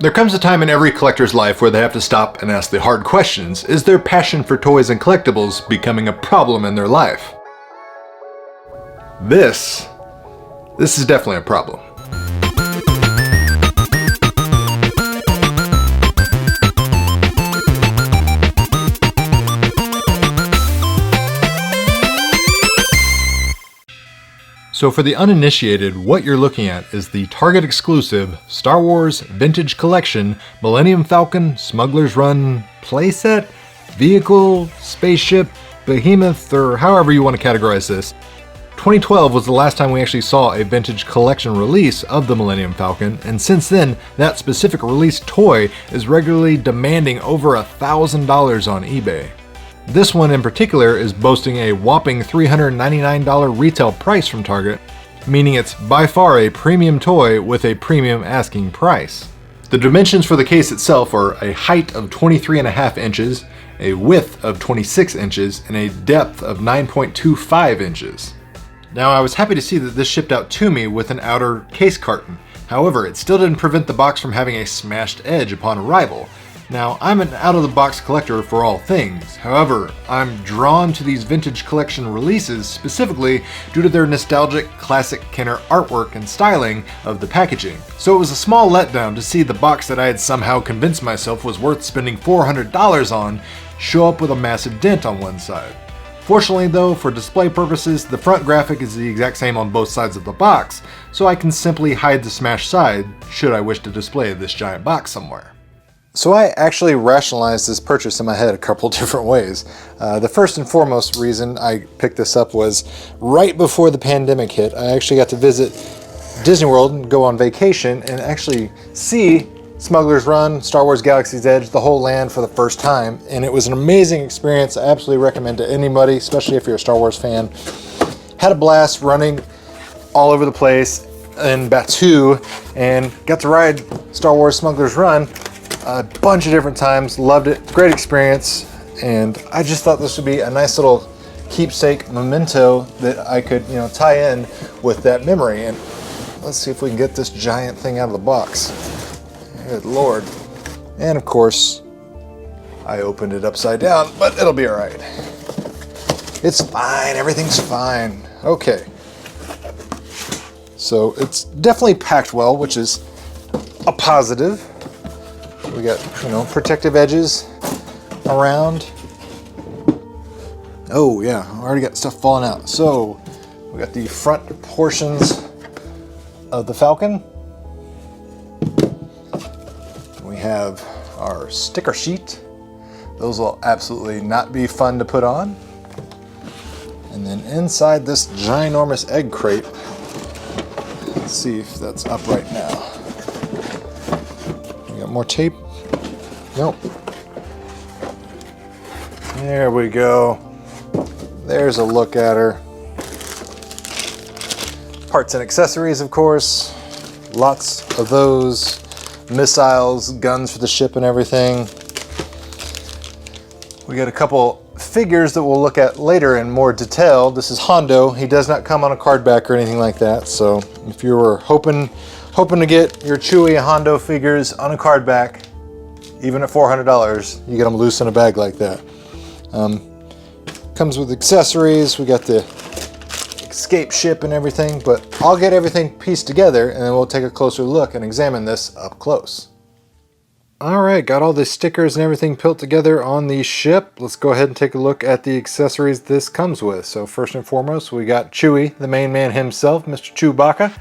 There comes a time in every collector's life where they have to stop and ask the hard questions. Is their passion for toys and collectibles becoming a problem in their life? This is definitely a problem. So for the uninitiated, what you're looking at is the Target exclusive Star Wars Vintage Collection Millennium Falcon Smugglers Run playset, vehicle, spaceship, behemoth, or however you want to categorize this. 2012 was the last time we actually saw a vintage collection release of the Millennium Falcon, and since then, that specific release toy is regularly demanding over $1,000 on eBay. This one in particular is boasting a whopping $399 retail price from Target, meaning it's by far a premium toy with a premium asking price. The dimensions for the case itself are a height of 23.5 inches, a width of 26 inches, and a depth of 9.25 inches. Now, I was happy to see that this shipped out to me with an outer case carton. However, it still didn't prevent the box from having a smashed edge upon arrival. Now, I'm an out-of-the-box collector for all things. However, I'm drawn to these vintage collection releases specifically due to their nostalgic, classic Kenner artwork and styling of the packaging. So it was a small letdown to see the box that I had somehow convinced myself was worth spending $400 on show up with a massive dent on one side. Fortunately though, for display purposes, the front graphic is the exact same on both sides of the box, so I can simply hide the smashed side should I wish to display this giant box somewhere. So I actually rationalized this purchase in my head a couple different ways. The first and foremost reason I picked this up was right before the pandemic hit. I actually got to visit Disney World and go on vacation and actually see Smugglers Run, Star Wars Galaxy's Edge, the whole land for the first time. And it was an amazing experience. I absolutely recommend to anybody, especially if you're a Star Wars fan. Had a blast running all over the place in Batuu and got to ride Star Wars Smugglers Run a bunch of different times. Loved it, great experience, and I just thought this would be a nice little keepsake memento that I could, tie in with that memory. And let's see if we can get this giant thing out of the box. Good Lord. And of course, I opened it upside down, but it'll be all right. It's fine, everything's fine. Okay. So it's definitely packed well, which is a positive. We got, protective edges around. Oh yeah, I already got stuff falling out. So we got the front portions of the Falcon. We have our sticker sheet. Those will absolutely not be fun to put on. And then inside this ginormous egg crate, let's see if that's up right now. We got more tape. Nope. There we go. There's a look at her. Parts and accessories, of course. Lots of those. Missiles, guns for the ship and everything. We got a couple figures that we'll look at later in more detail. This is Hondo. He does not come on a card back or anything like that. So if you were hoping to get your Chewie Hondo figures on a card back, even at $400, you get them loose in a bag like that. Comes with accessories. We got the escape ship and everything, but I'll get everything pieced together and then we'll take a closer look and examine this up close. All right, got all the stickers and everything put together on the ship. Let's go ahead and take a look at the accessories this comes with. So first and foremost, we got Chewie, the main man himself, Mr. Chewbacca,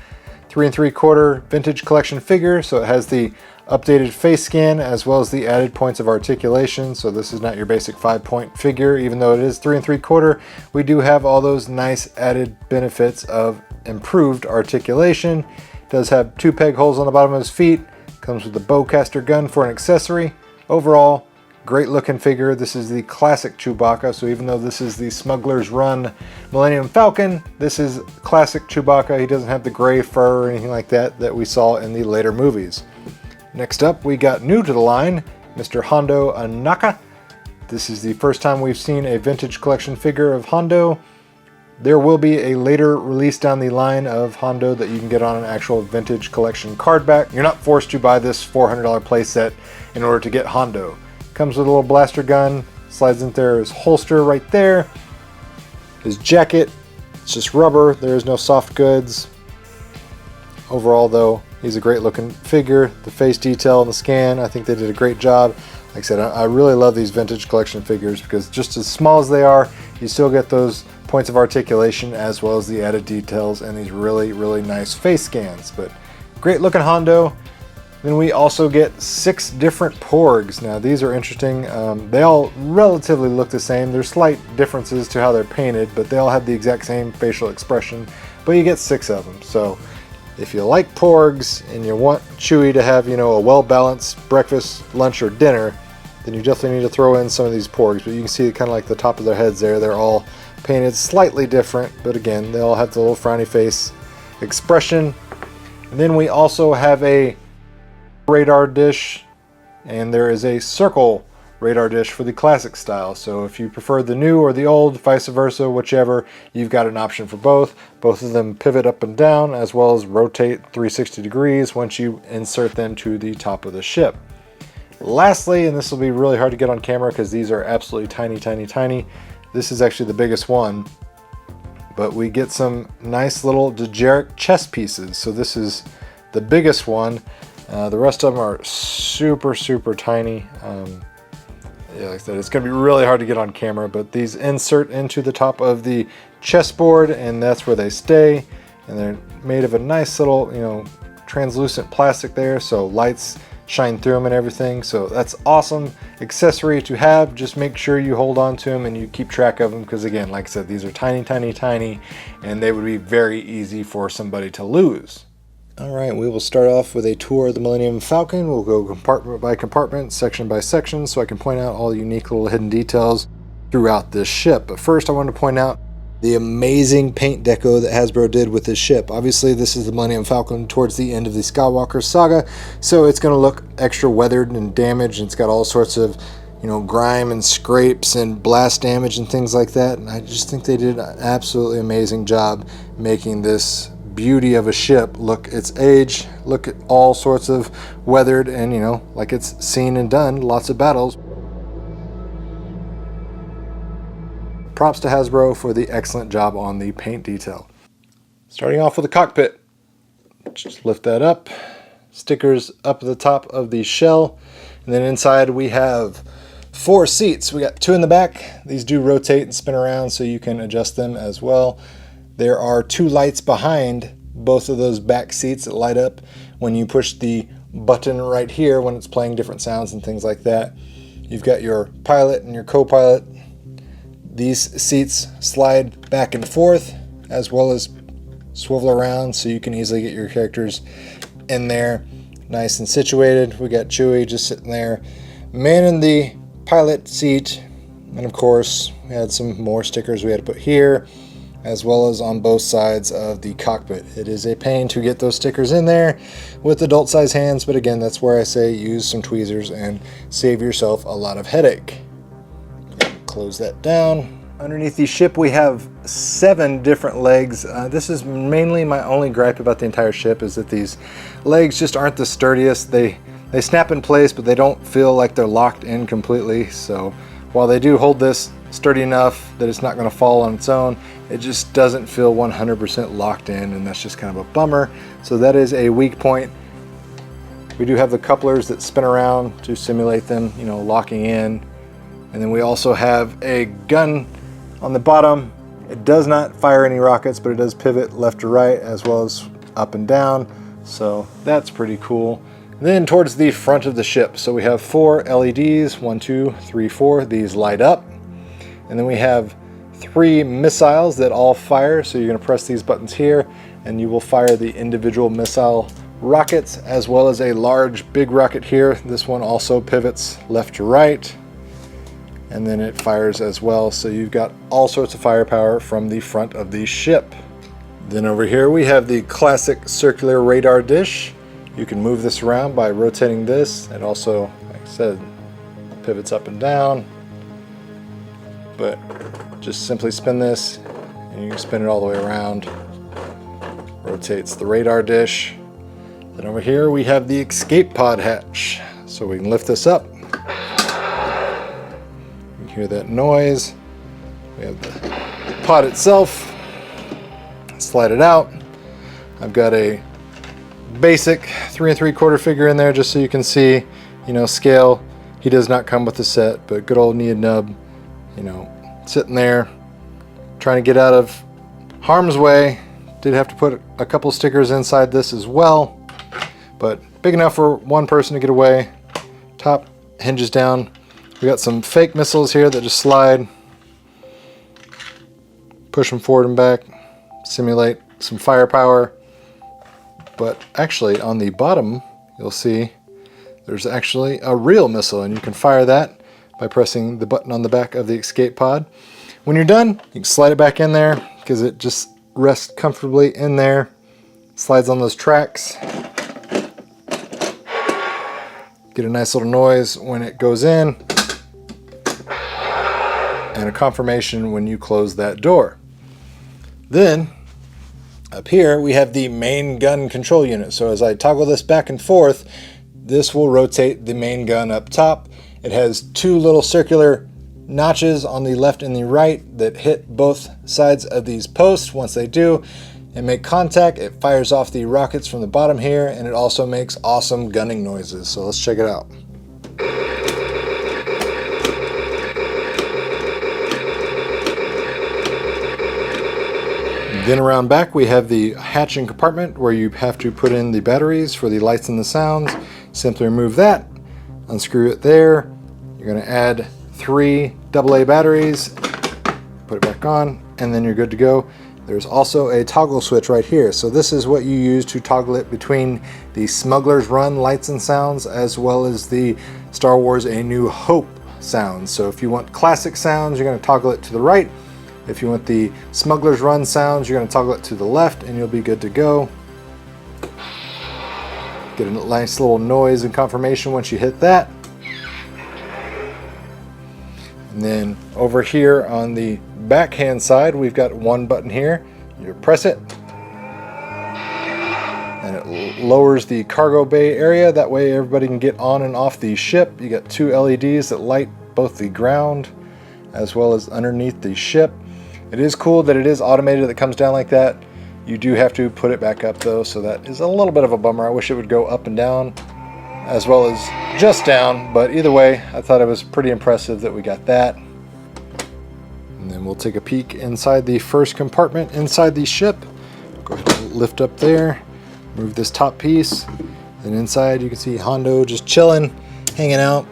3 3/4 vintage collection figure. So it has the updated face scan as well as the added points of articulation. So this is not your basic 5-point figure, even though it is 3 3/4. We do have all those nice added benefits of improved articulation. It does have 2 peg holes on the bottom of his feet. Comes with the bowcaster gun for an accessory. Overall, great looking figure. This is the classic Chewbacca, so even though this is the Smugglers Run Millennium Falcon, this is classic Chewbacca. He doesn't have the gray fur or anything like that we saw in the later movies. Next up, we got new to the line, Mr. Hondo Ohnaka. This is the first time we've seen a vintage collection figure of Hondo. There will be a later release down the line of Hondo that you can get on an actual vintage collection card back. You're not forced to buy this $400 playset in order to get Hondo. Comes with a little blaster gun, slides in there, his holster right there, his jacket, it's just rubber, there is no soft goods. Overall though, he's a great looking figure. The face detail and the scan, I think they did a great job. Like I said, I really love these vintage collection figures because just as small as they are, you still get those points of articulation as well as the added details and these really, really nice face scans. But great looking Hondo. Then we also get 6 different Porgs. Now these are interesting. They all relatively look the same. There's slight differences to how they're painted, but they all have the exact same facial expression. But you get 6 of them. So if you like Porgs and you want Chewie to have, you know, a well-balanced breakfast, lunch, or dinner, then you definitely need to throw in some of these Porgs. But you can see kind of like the top of their heads there. They're all painted slightly different, but again, they all have the little frowny face expression. And then we also have a radar dish, and there is a circle radar dish for the classic style. So if you prefer the new or the old, vice versa, whichever, you've got an option for both. Both of them pivot up and down as well as rotate 360 degrees once you insert them to the top of the ship. Lastly, and this will be really hard to get on camera because these are absolutely tiny, tiny, tiny. This is actually the biggest one, but we get some nice little Dejarik chess pieces. So this is the biggest one. The rest of them are super, super tiny. Yeah, like I said, it's going to be really hard to get on camera, but these insert into the top of the chessboard, and that's where they stay. And they're made of a nice little, you know, translucent plastic there, so lights shine through them and everything. So that's awesome accessory to have. Just make sure you hold on to them and you keep track of them, because again, like I said, these are tiny, tiny, tiny, and they would be very easy for somebody to lose. All right, we will start off with a tour of the Millennium Falcon. We'll go compartment by compartment, section by section, so I can point out all the unique little hidden details throughout this ship. But first I want to point out the amazing paint deco that Hasbro did with this ship. Obviously this is the Millennium Falcon towards the end of the Skywalker saga, so it's going to look extra weathered and damaged, and it's got all sorts of, you know, grime and scrapes and blast damage and things like that. And I just think they did an absolutely amazing job making this beauty of a ship look its age, look at all sorts of weathered and, you know, like it's seen and done lots of battles. Props to Hasbro for the excellent job on the paint detail. Starting off with the cockpit, just lift that up, stickers up at the top of the shell, and then inside we have 4 seats. We got 2 in the back. These do rotate and spin around, so you can adjust them as well. There are 2 lights behind both of those back seats that light up when you push the button right here when it's playing different sounds and things like that. You've got your pilot and your co-pilot. These seats slide back and forth as well as swivel around, so you can easily get your characters in there nice and situated. We got Chewie just sitting there manning the pilot seat, and of course we had some more stickers we had to put here as well as on both sides of the cockpit. It is a pain to get those stickers in there with adult size hands, but again, that's where I say use some tweezers and save yourself a lot of headache. Close that down. Underneath the ship we have 7 different legs. This is mainly my only gripe about the entire ship, is that these legs just aren't the sturdiest. They snap in place, but they don't feel like they're locked in completely. So while they do hold this sturdy enough that it's not going to fall on its own, it just doesn't feel 100% locked in, and that's just kind of a bummer. So that is a weak point. We do have the couplers that spin around to simulate them, you know, locking in. And then we also have a gun on the bottom. It does not fire any rockets, but it does pivot left to right as well as up and down. So that's pretty cool. And then towards the front of the ship, so we have 4 LEDs, 1, 2, 3, 4. These light up. And then we have 3 missiles that all fire. So you're going to press these buttons here and you will fire the individual missile rockets, as well as a large big rocket here. This one also pivots left to right, and then it fires as well. So you've got all sorts of firepower from the front of the ship. Then over here we have the classic circular radar dish. You can move this around by rotating this. It also, like I said, pivots up and down, but just simply spin this and you can spin it all the way around. Rotates the radar dish. Then over here we have the escape pod hatch. So we can lift this up. You can hear that noise. We have the pod itself. Slide it out. I've got a basic 3 3/4 figure in there just so you can see, you know, scale. He does not come with the set, but good old Nia nub, you know, sitting there trying to get out of harm's way. Did have to put a couple stickers inside this as well, but big enough for one person to get away. Top hinges down. We got some fake missiles here that just slide. Push them forward and back. Simulate some firepower. But actually on the bottom, you'll see there's actually a real missile, and you can fire that by pressing the button on the back of the escape pod. When you're done, you can slide it back in there because it just rests comfortably in there. Slides on those tracks. Get a nice little noise when it goes in, and a confirmation when you close that door. Then up here we have the main gun control unit. So as I toggle this back and forth, this will rotate the main gun up top. It has two little circular notches on the left and the right that hit both sides of these posts. Once they do and make contact, it fires off the rockets from the bottom here, and it also makes awesome gunning noises. So let's check it out. Then around back we have the hatch and compartment where you have to put in the batteries for the lights and the sounds. Simply remove that, unscrew it there. You're going to add 3 AA batteries, put it back on, and then you're good to go. There's also a toggle switch right here. So this is what you use to toggle it between the Smugglers Run lights and sounds as well as the Star Wars A New Hope sounds. So if you want classic sounds, you're going to toggle it to the right. If you want the Smugglers Run sounds, you're going to toggle it to the left, and you'll be good to go. Get a nice little noise and confirmation once you hit that. And then over here on the backhand side, we've got one button here. You press it, and it lowers the cargo bay area. That way everybody can get on and off the ship. You got 2 LEDs that light both the ground as well as underneath the ship. It is cool that it is automated, that comes down like that. You do have to put it back up though, so that is a little bit of a bummer. I wish it would go up and down as well as just down, but either way, I thought it was pretty impressive that we got that. And then we'll take a peek inside the first compartment inside the ship. Go ahead and lift up there, move this top piece, and inside you can see Hondo just chilling, hanging out.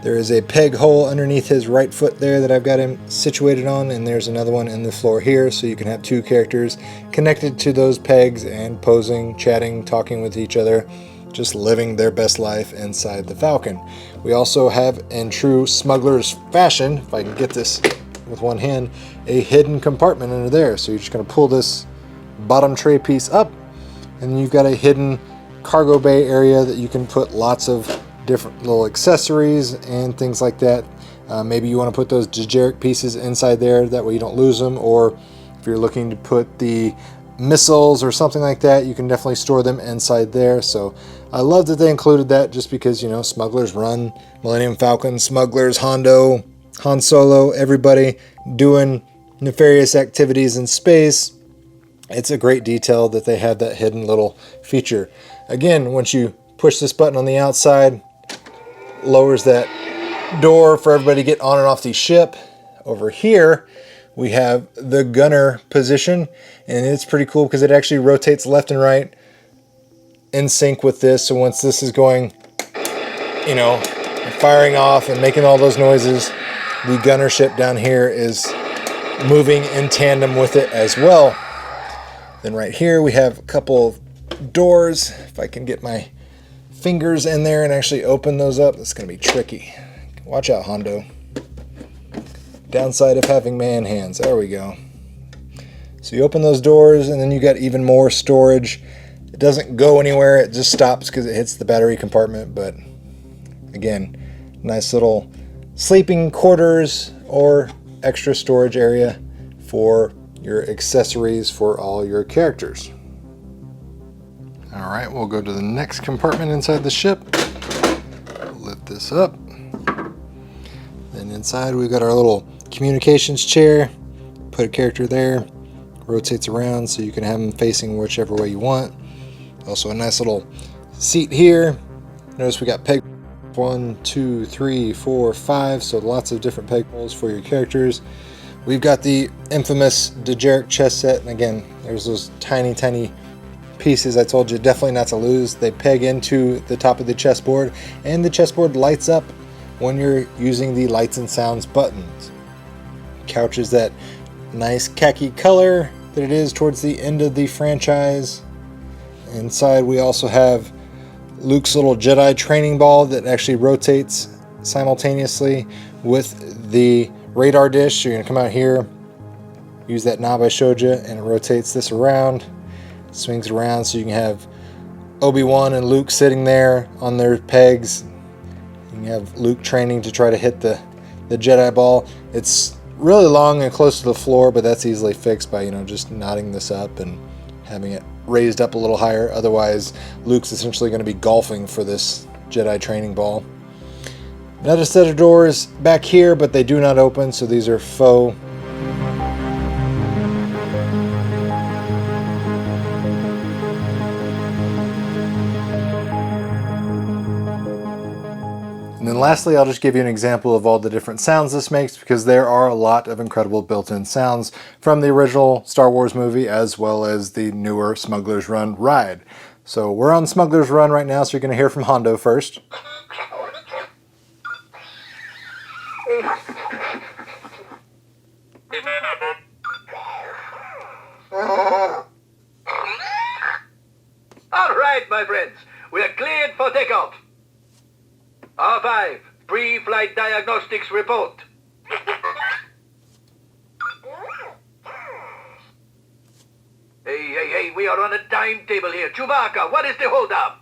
There is a peg hole underneath his right foot there that I've got him situated on, and there's another one in the floor here, so you can have 2 characters connected to those pegs and posing, chatting, talking with each other, just living their best life inside the Falcon. We also have, in true Smugglers fashion, if I can get this with one hand, a hidden compartment under there. So you're just going to pull this bottom tray piece up, and then you've got a hidden cargo bay area that you can put lots of different little accessories and things like that. Maybe you want to put those Dejarik pieces inside there, that way you don't lose them, or if you're looking to put the missiles or something like that, you can definitely store them inside there. So I love that they included that, just because, you know, Smugglers Run, Millennium Falcon, Smugglers, Hondo, Han Solo, everybody doing nefarious activities in space. It's a great detail that they had that hidden little feature. Again, once you push this button on the outside, lowers that door for everybody to get on and off the ship. Over here we have the gunner position, and it's pretty cool because it actually rotates left and right in sync with this. So once this is going, you know, firing off and making all those noises, the gunner ship down here is moving in tandem with it as well. Then right here we have a couple of doors. If I can get my fingers in there and actually open those up, that's going to be tricky. Watch out, Hondo. Downside of having man hands. There we go. So you open those doors, and then you got even more storage. It doesn't go anywhere, it just stops because it hits the battery compartment. But again, nice little sleeping quarters or extra storage area for your accessories for all your characters. Alright, we'll go to the next compartment inside the ship. Lift this up. Then inside we've got our little communications chair. Put a character there. Rotates around so you can have them facing whichever way you want. Also a nice little seat here. Notice we got peg 1, 2, 3, 4, 5, so lots of different peg holes for your characters. We've got the infamous Dejarik chess set, and again, there's those tiny pieces I told you definitely not to lose. They peg into the top of the chessboard, and the chessboard lights up when you're using the lights and sounds buttons. Couch is that nice khaki color that it is towards the end of the franchise. Inside we also have Luke's little Jedi training ball that actually rotates simultaneously with the radar dish. So you're going to come out here, use that knob I showed you, and it rotates this around, swings around so you can have Obi-Wan and Luke sitting there on their pegs. You can have Luke training to try to hit the Jedi ball. It's really long and close to the floor, but that's easily fixed by, just knotting this up and having it raised up a little higher. Otherwise, Luke's essentially going to be golfing for this Jedi training ball. Another set of doors back here, but they do not open, so these are faux. And then lastly, I'll just give you an example of all the different sounds this makes, because there are a lot of incredible built-in sounds from the original Star Wars movie as well as the newer Smugglers Run ride. So we're on Smugglers Run right now, so you're going to hear from Hondo first. All right, my friends, we are cleared for takeoff. R5, pre-flight diagnostics report. Hey, we are on a timetable here. Chewbacca, what is the holdup?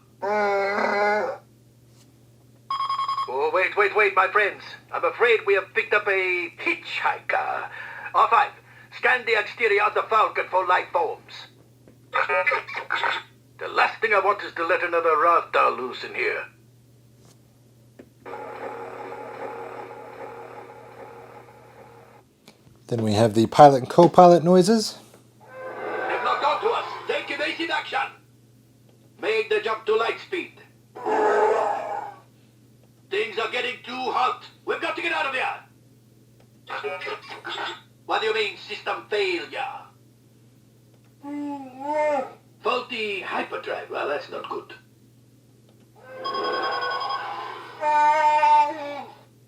Oh, wait, my friends. I'm afraid we have picked up a hitchhiker. R5, scan the exterior of the Falcon for life forms. The last thing I want is to let another Rata loose in here. Then we have the pilot and co-pilot noises. They've locked onto us. Take evasive action. Make the jump to light speed. Things are getting too hot. We've got to get out of here. What do you mean, system failure? Faulty hyperdrive. Well, that's not good.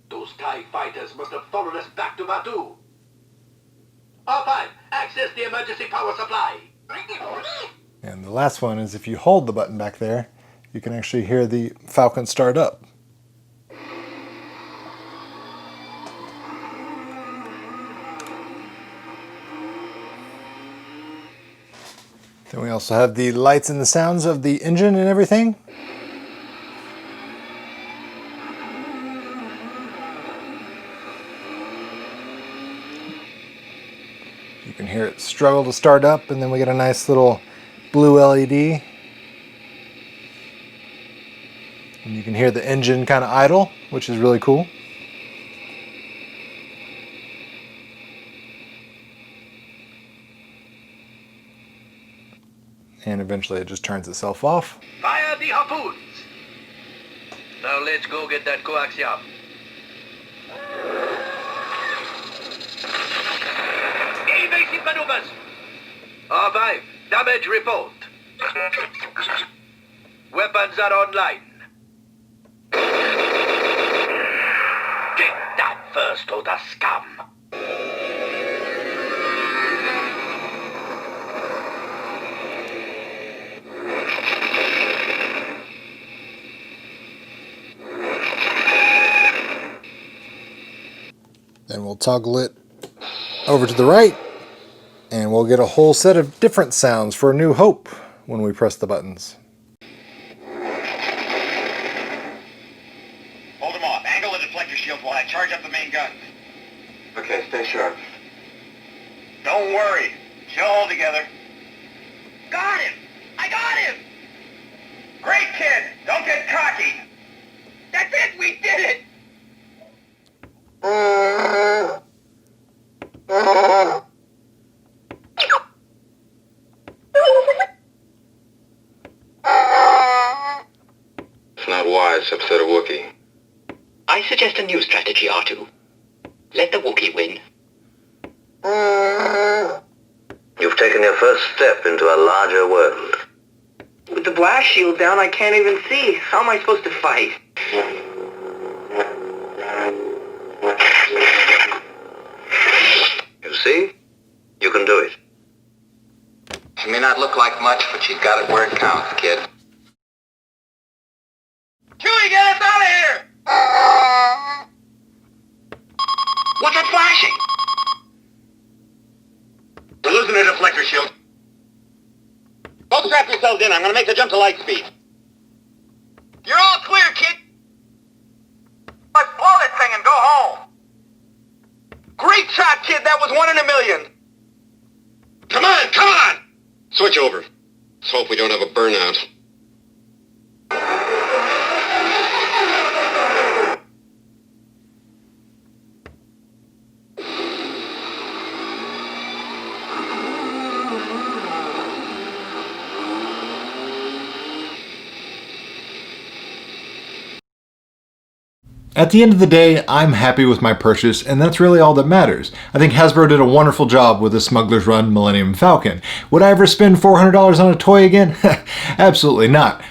Those TIE fighters must have followed us back to Batu. R5, access the emergency power supply. And the last one is if you hold the button back there, you can actually hear the Falcon start up. Then we also have the lights and the sounds of the engine and everything. You can hear it struggle to start up, and then we get a nice little blue LED. And you can hear the engine kind of idle, which is really cool. And eventually it just turns itself off. Fire the harpoons. Now let's go get that coaxium. Evasive maneuvers. R5, damage report. Weapons are online. Get that first order scum. Then we'll toggle it over to the right, and we'll get a whole set of different sounds for A New Hope when we press the buttons. Hold them off. Angle the deflector shields while I charge up the main gun. Okay, stay sharp. Don't worry. She'll hold together. Got him! I got him! Great kid! Don't get cocky! That's it! We did it! It's not wise to upset a Wookiee. I suggest a new strategy, R2. Let the Wookiee win. You've taken your first step into a larger world. With the blast shield down, I can't even see. How am I supposed to fight? You see? You can do it. She may not look like much, but she's got it where it counts, kid. Chewie, get us out of here! What's that flashing? We're losing the deflector shield. Both strap yourselves in. I'm gonna make the jump to light speed. You're all clear, kid. Let's blow this thing and go home. Great shot, kid. That was 1 in a million. Come on, come on! Switch over. Let's hope we don't have a burnout. At the end of the day, I'm happy with my purchase, and that's really all that matters. I think Hasbro did a wonderful job with the Smugglers Run Millennium Falcon. Would I ever spend $400 on a toy again? Absolutely not.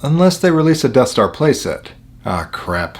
Unless they release a Death Star playset. Ah, crap.